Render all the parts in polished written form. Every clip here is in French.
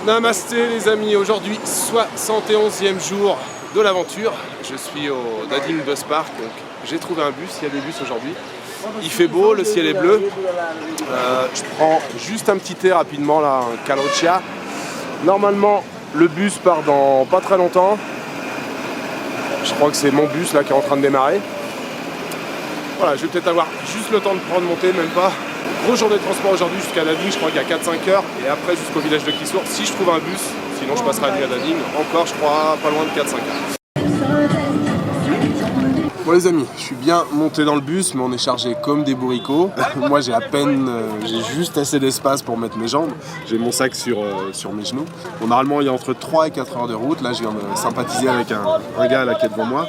Namasté les amis, aujourd'hui 71e jour de l'aventure. Je suis au Dading Bus Park, donc j'ai trouvé un bus, il y a des bus aujourd'hui. Il fait beau, le ciel est bleu. Je prends juste un petit thé rapidement là, un Calocia. Normalement le bus part dans pas très longtemps. Je crois que c'est mon bus là qui est en train de démarrer. Voilà, je vais peut-être avoir juste le temps de prendre mon thé, même pas. Grosse journée de transport aujourd'hui jusqu'à Dading, je crois qu'il y a 4-5 heures. Et après jusqu'au village de Kisour, si je trouve un bus. Sinon je passerai la nuit à Dading, encore je crois pas loin de 4-5 heures. Bon les amis, je suis bien monté dans le bus, mais on est chargé comme des bourricots. Moi j'ai j'ai juste assez d'espace pour mettre mes jambes. J'ai mon sac sur mes genoux. Bon, normalement il y a entre 3 et 4 heures de route. Là je viens de sympathiser avec un gars là qui est devant moi.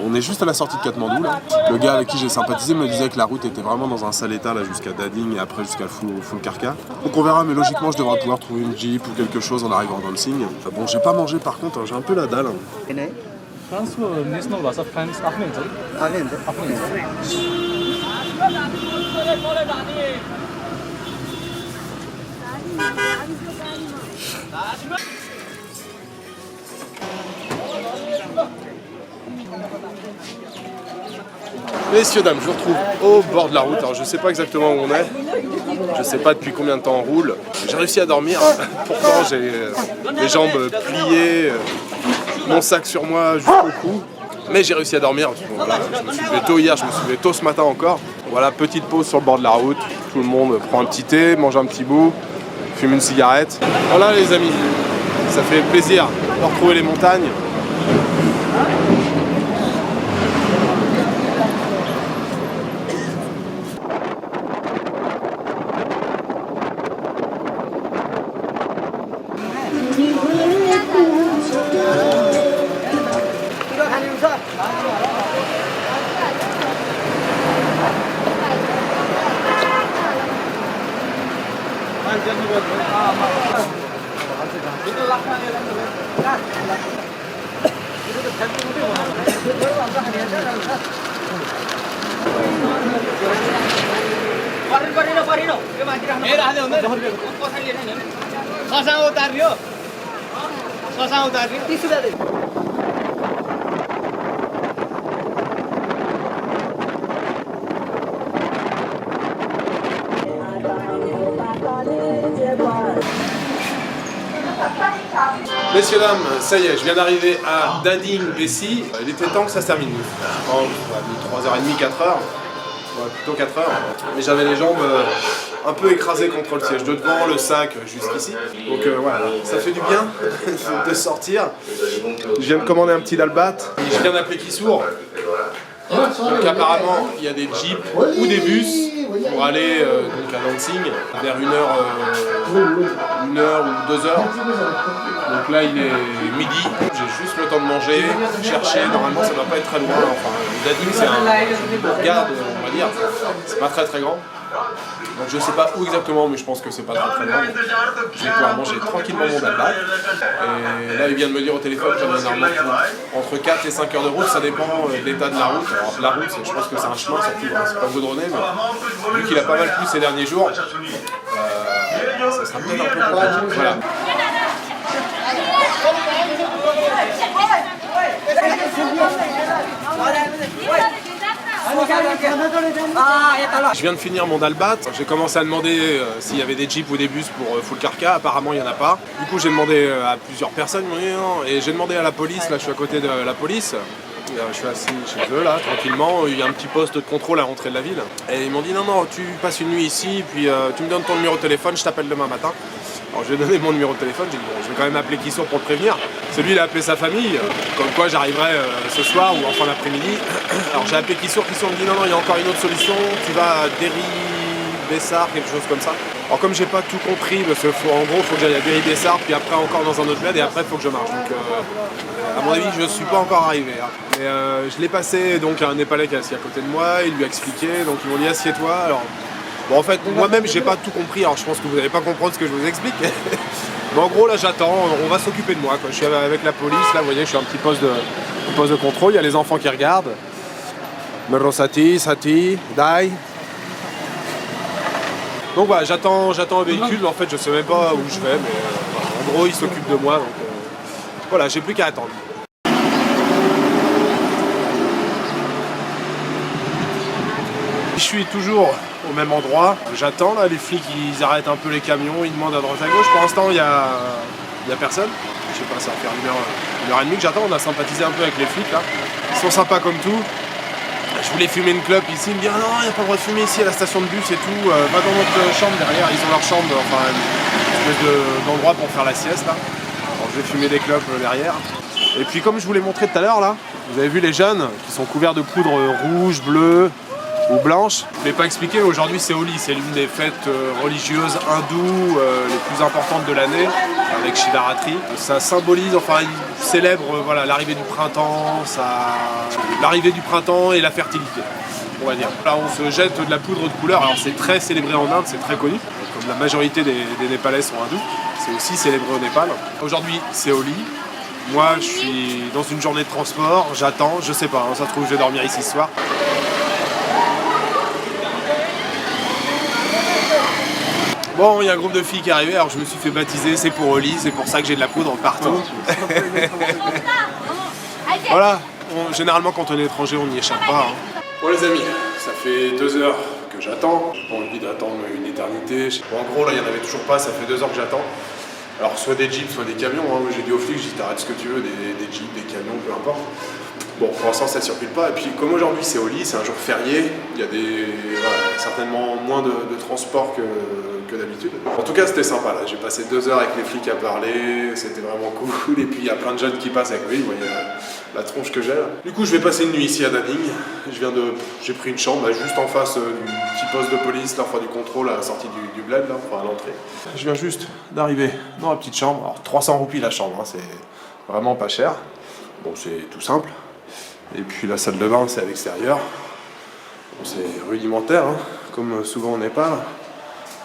On est juste à la sortie de Katmandou là. Le gars avec qui j'ai sympathisé me disait que la route était vraiment dans un sale état là jusqu'à Dading et après jusqu'à Fulkarka. Donc on verra, mais logiquement je devrais pouvoir trouver une Jeep ou quelque chose en arrivant dans le signe. Enfin, bon, j'ai pas mangé par contre, hein, j'ai un peu la dalle. 프랑스 내셔널 와서 프랑스 아프면서 Messieurs, dames, je vous retrouve au bord de la route. Alors je sais pas exactement où on est. Je sais pas depuis combien de temps on roule. J'ai réussi à dormir. Pourtant j'ai les jambes pliées, mon sac sur moi jusqu'au cou. Mais j'ai réussi à dormir. Voilà, je me suis levé tôt hier, je me suis levé tôt ce matin encore. Voilà, petite pause sur le bord de la route. Tout le monde prend un petit thé, mange un petit bout, fume une cigarette. Voilà les amis, ça fait plaisir de retrouver les montagnes. Messieurs, dames, ça y est, je viens d'arriver à Dading Bessi. Il était temps que ça se termine. Je pense 3h30, 4h. Ouais, plutôt 4h. Mais j'avais les jambes un peu écrasées contre le siège de devant, le sac jusqu'ici. Donc voilà, ça fait du bien de sortir. Je viens de commander un petit dalbat. Je viens d'appeler Kisour. Donc apparemment, il y a des jeeps ou des bus pour aller donc à Lansing vers 1h ou 2h. Donc là il est midi, j'ai juste le temps de manger, chercher, normalement ça ne doit pas être très loin. Enfin, Dading c'est une bourgade, on va dire, c'est pas très grand. Donc je sais pas où exactement, mais je pense que c'est pas très loin. Je vais pouvoir manger tranquillement mon dalbat. Et là il vient de me dire au téléphone que j'en ai normalement entre 4 et 5 heures de route, ça dépend de l'état de la route. Alors la route, je pense que c'est un chemin, surtout, c'est pas goudronné, mais vu qu'il a pas mal plu ces derniers jours, ça sera peut-être un peu compliqué. Voilà. Je viens de finir mon dalbat, j'ai commencé à demander s'il y avait des jeeps ou des bus pour Fulkarka, apparemment il n'y en a pas. Du coup j'ai demandé à plusieurs personnes, ils m'ont dit non, et j'ai demandé à la police, là je suis à côté de la police. Je suis assis chez eux là, tranquillement, il y a un petit poste de contrôle à l'entrée de la ville. Et ils m'ont dit non, tu passes une nuit ici, puis tu me donnes ton numéro de téléphone, je t'appelle demain matin. Alors je lui ai donné mon numéro de téléphone, j'ai dit bon, je vais quand même appeler Kisour pour le prévenir. C'est lui, il a appelé sa famille, comme quoi j'arriverai ce soir ou en fin d'après-midi. Alors j'ai appelé Kisour me dit non, il y a encore une autre solution, tu vas à Derry-Bessar, quelque chose comme ça. Alors comme j'ai pas tout compris, parce que en gros il faut que j'aille à Derry-Bessar, puis après encore dans un autre bled, et après il faut que je marche. Donc à mon avis je suis pas encore arrivé. Hein. Mais je l'ai passé donc à un Népalais qui est assis à côté de moi, il lui a expliqué, donc ils m'ont dit assieds-toi. Alors bon en fait moi-même j'ai pas tout compris, alors je pense que vous n'allez pas comprendre ce que je vous explique. Mais en gros là j'attends, on va s'occuper de moi quoi. Je suis avec la police, là vous voyez je suis à un petit poste de contrôle, il y a les enfants qui regardent. Merosati, Sati, Dai. Donc voilà, j'attends un véhicule, mais en fait je sais même pas où je vais, mais en gros, il s'occupe de moi. Donc voilà, j'ai plus qu'à attendre. Je suis toujours au même endroit, j'attends là, les flics ils arrêtent un peu les camions, ils demandent à droite à gauche. Pour l'instant il y a personne. Je sais pas, ça va faire une heure et demie que j'attends, on a sympathisé un peu avec les flics là. Ils sont sympas comme tout. Je voulais fumer une clope ici, ils me disent ah non, il n'y a pas le droit de fumer ici à la station de bus et tout, va dans notre chambre derrière, ils ont leur chambre, enfin une espèce d'endroit pour faire la sieste là. Alors je vais fumer des clopes derrière. Et puis comme je vous l'ai montré tout à l'heure là, vous avez vu les jeunes qui sont couverts de poudre rouge, bleue ou blanche. Je ne l'ai pas expliqué, aujourd'hui c'est Holi, c'est l'une des fêtes religieuses hindoues les plus importantes de l'année, avec Shivaratri. Ça symbolise, enfin il célèbre voilà, l'arrivée du printemps, l'arrivée du printemps et la fertilité, on va dire. Là on se jette de la poudre de couleur, alors c'est très célébré en Inde, c'est très connu. Comme la majorité des Népalais sont hindous, c'est aussi célébré au Népal. Aujourd'hui c'est Holi. Moi je suis dans une journée de transport, j'attends, je sais pas, hein, ça se trouve je vais dormir ici ce soir. Bon, il y a un groupe de filles qui est arrivé, alors je me suis fait baptiser, c'est pour Holi, c'est pour ça que j'ai de la poudre partout. Voilà, généralement quand on est étranger, on n'y échappe pas. Hein. Bon les amis, ça fait 2 heures que j'attends. J'ai pas envie d'attendre une éternité. Bon, en gros, là, il n'y en avait toujours pas, ça fait 2 heures que j'attends. Alors, soit des jeeps, soit des camions. Hein. J'ai dit aux flics, j'ai dit t'arrêtes ce que tu veux, des jeeps, des camions, peu importe. Bon, pour l'instant, ça ne circule pas. Et puis, comme aujourd'hui, c'est Holi, c'est un jour férié, il y a certainement moins de transport que d'habitude. En tout cas, c'était sympa. Là, j'ai passé 2 heures avec les flics à parler, c'était vraiment cool. Et puis, il y a plein de jeunes qui passent avec lui. Vous voyez la tronche que j'ai là. Du coup, je vais passer une nuit ici à Dading. J'ai pris une chambre juste en face du petit poste de police, là, enfin, du contrôle à la sortie du bled, là, enfin, à l'entrée. Je viens juste d'arriver dans la petite chambre. Alors, 300 roupies la chambre, hein, c'est vraiment pas cher. Bon, c'est tout simple. Et puis la salle de bain, c'est à l'extérieur. Bon, c'est rudimentaire, hein, comme souvent au Népal.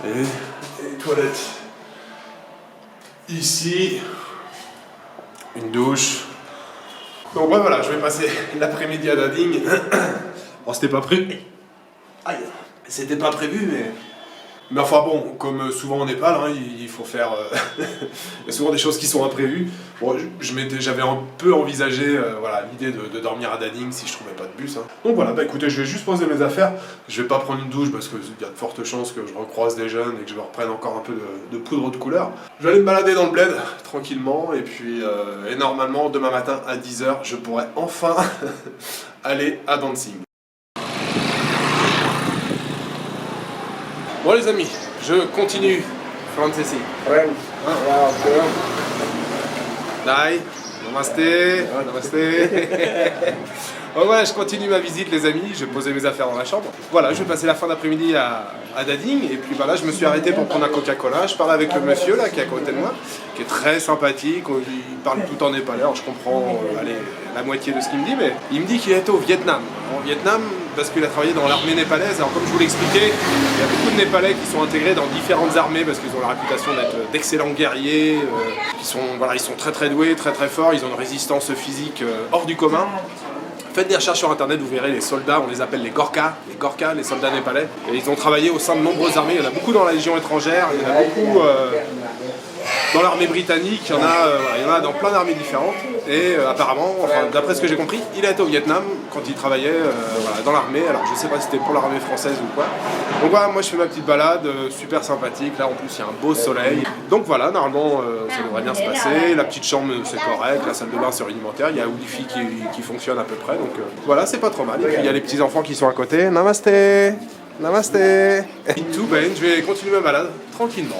Et toilettes. Ici, une douche. Donc ouais, voilà, je vais passer l'après-midi à Dading. Bon, c'était pas prévu. Aïe, c'était pas prévu, mais enfin bon, comme souvent au Népal, hein, il faut faire... il y a souvent des choses qui sont imprévues. Bon, j'avais un peu envisagé voilà, l'idée de dormir à Dading si je trouvais pas de bus. Hein. Donc voilà, bah écoutez, je vais juste poser mes affaires. Je vais pas prendre une douche parce qu'il y a de fortes chances que je recroise des jeunes et que je me reprenne encore un peu de poudre de couleur. Je vais aller me balader dans le bled tranquillement et puis et normalement demain matin à 10 h, je pourrai enfin aller à Dancing. Bon les amis, je continue. Francesi. Dai, namasté, namasté. Bon, voilà, je continue ma visite les amis, je vais poser mes affaires dans la chambre. Voilà, je vais passer la fin d'après-midi à Dading et puis voilà, je me suis arrêté pour prendre un Coca-Cola. Je parle avec le monsieur là qui est à côté de moi, qui est très sympathique, il parle tout en népalais, alors je comprends la moitié de ce qu'il me dit, mais il me dit qu'il est au Vietnam. En Vietnam, parce qu'il a travaillé dans l'armée népalaise, alors comme je vous l'ai expliqué, il y a beaucoup de Népalais qui sont intégrés dans différentes armées parce qu'ils ont la réputation d'être d'excellents guerriers, ils sont très très doués, très très forts, ils ont une résistance physique hors du commun. Faites des recherches sur internet, vous verrez les soldats, on les appelle les Gorkhas, les soldats népalais. Et ils ont travaillé au sein de nombreuses armées, il y en a beaucoup dans la Légion étrangère, il y en a beaucoup dans l'armée britannique, il y en a dans plein d'armées différentes. Et apparemment, enfin, d'après ce que j'ai compris, il a été au Vietnam quand il travaillait dans l'armée. Alors je sais pas si c'était pour l'armée française ou quoi. Donc voilà, moi je fais ma petite balade, super sympathique. Là en plus il y a un beau soleil. Donc voilà, normalement ça devrait bien se passer. La petite chambre c'est correct, la salle de bain c'est rudimentaire. Il y a Wi-Fi qui fonctionne à peu près. Donc voilà, c'est pas trop mal. Et puis il y a les petits enfants qui sont à côté. Namasté. Namasté. Et tout ben, je vais continuer ma balade tranquillement.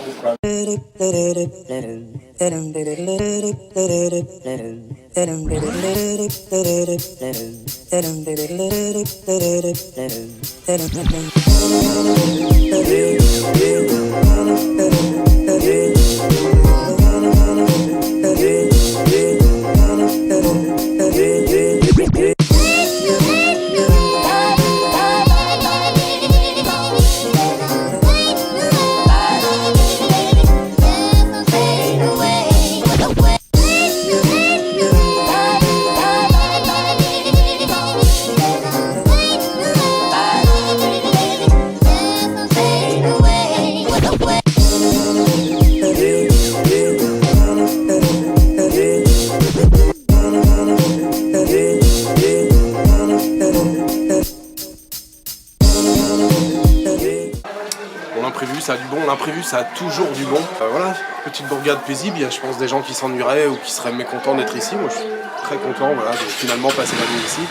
ça a du bon, l'imprévu ça a toujours du bon. Voilà, petite bourgade paisible, il y a je pense des gens qui s'ennuieraient ou qui seraient mécontents d'être ici. Moi je suis très content voilà, de finalement passer la nuit ici.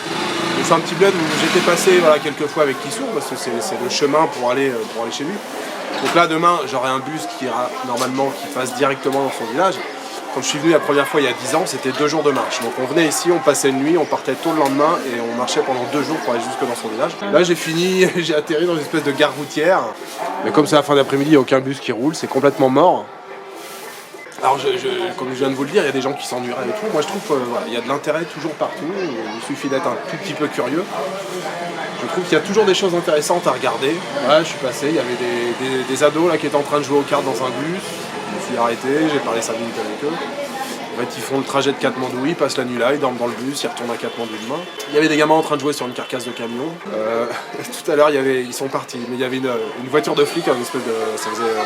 C'est un petit bled où j'étais passé voilà, quelques fois avec Kissour parce que c'est le chemin pour aller chez lui. Donc là demain j'aurai un bus qui ira normalement qui passe directement dans son village. Quand je suis venu la première fois il y a 10 ans, c'était 2 jours de marche. Donc on venait ici, on passait une nuit, on partait tôt le lendemain et on marchait pendant 2 jours pour aller jusque dans son village. Là j'ai fini, j'ai atterri dans une espèce de gare routière. Mais comme c'est la fin d'après-midi, il n'y a aucun bus qui roule, c'est complètement mort. Alors comme je viens de vous le dire, il y a des gens qui s'ennuieraient et tout. Moi je trouve qu'il y a de l'intérêt toujours partout, il suffit d'être un tout petit peu curieux. Je trouve qu'il y a toujours des choses intéressantes à regarder. Là je suis passé, il y avait des ados là, qui étaient en train de jouer aux cartes dans un bus. Je me suis arrêté, j'ai parlé 5 minutes avec eux. En fait, ils font le trajet de Katmandou, ils passent la nuit là, ils dorment dans le bus, ils retournent à Katmandou demain. Il y avait des gamins en train de jouer sur une carcasse de camion. Tout à l'heure, ils sont partis, mais il y avait une voiture de flics, une espèce de... ça faisait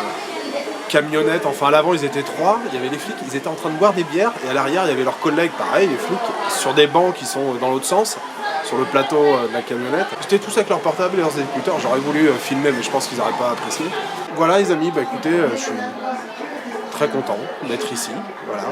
camionnette, enfin à l'avant ils étaient 3, il y avait les flics, ils étaient en train de boire des bières, et à l'arrière il y avait leurs collègues, pareil, les flics, sur des bancs qui sont dans l'autre sens, sur le plateau de la camionnette. J'étais tous avec leurs portables et leurs écouteurs, j'aurais voulu filmer, mais je pense qu'ils n'auraient pas apprécié. Voilà les amis, bah écoutez, je suis très content d'être ici, voilà.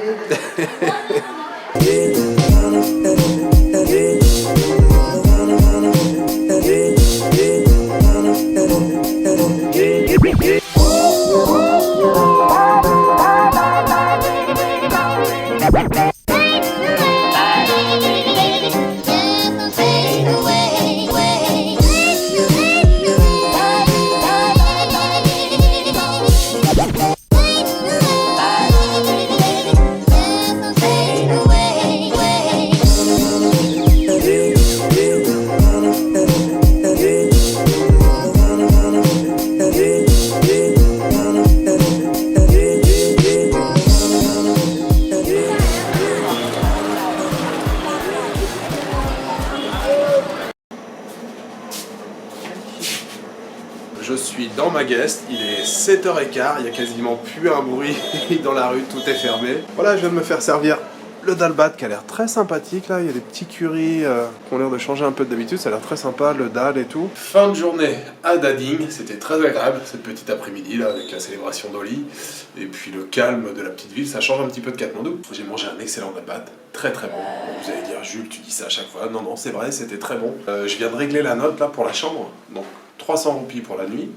Je suis dans ma guest, il est 7h15, il y a quasiment plus un bruit dans la rue, tout est fermé. Voilà, je viens de me faire servir le dalbat qui a l'air très sympathique là, il y a des petits currys qui ont l'air de changer un peu d'habitude, ça a l'air très sympa, le dal et tout. Fin de journée à Dading, c'était très agréable cette petite après-midi là avec la célébration d'Holi et puis le calme de la petite ville, ça change un petit peu de Katmandou. J'ai mangé un excellent dalbat, très très bon. Vous allez dire Jules, tu dis ça à chaque fois, non non c'est vrai, c'était très bon. Je viens de régler la note là pour la chambre, donc 300 roupies pour la nuit,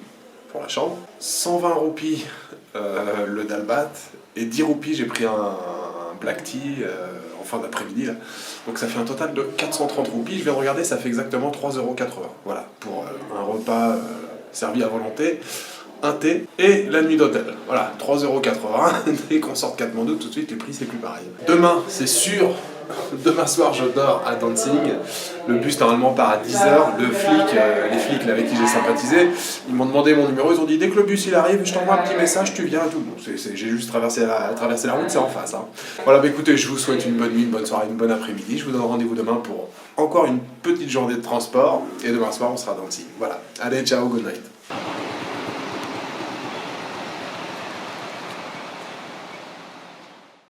pour la chambre, 120 roupies le dalbat, et 10 roupies j'ai pris un black tea en fin d'après-midi là. Donc ça fait un total de 430 roupies, je viens de regarder, ça fait exactement 3,80 €. Voilà, pour un repas servi à volonté, un thé et la nuit d'hôtel. Voilà, 3,80 €, dès qu'on sort de Katmandou, tout de suite les prix c'est plus pareil. Demain, c'est sûr, demain soir je dors à Dancing, le bus normalement part à 10 h, les flics là, avec qui j'ai sympathisé, ils m'ont demandé mon numéro, ils ont dit dès que le bus il arrive, je t'envoie un petit message, tu viens et tout. Bon, j'ai juste traversé la route, c'est en face. Hein. Voilà, bah écoutez, je vous souhaite une bonne nuit, une bonne soirée, une bonne après-midi, je vous donne rendez-vous demain pour encore une petite journée de transport, et demain soir on sera à Dancing. Voilà, allez ciao, good night.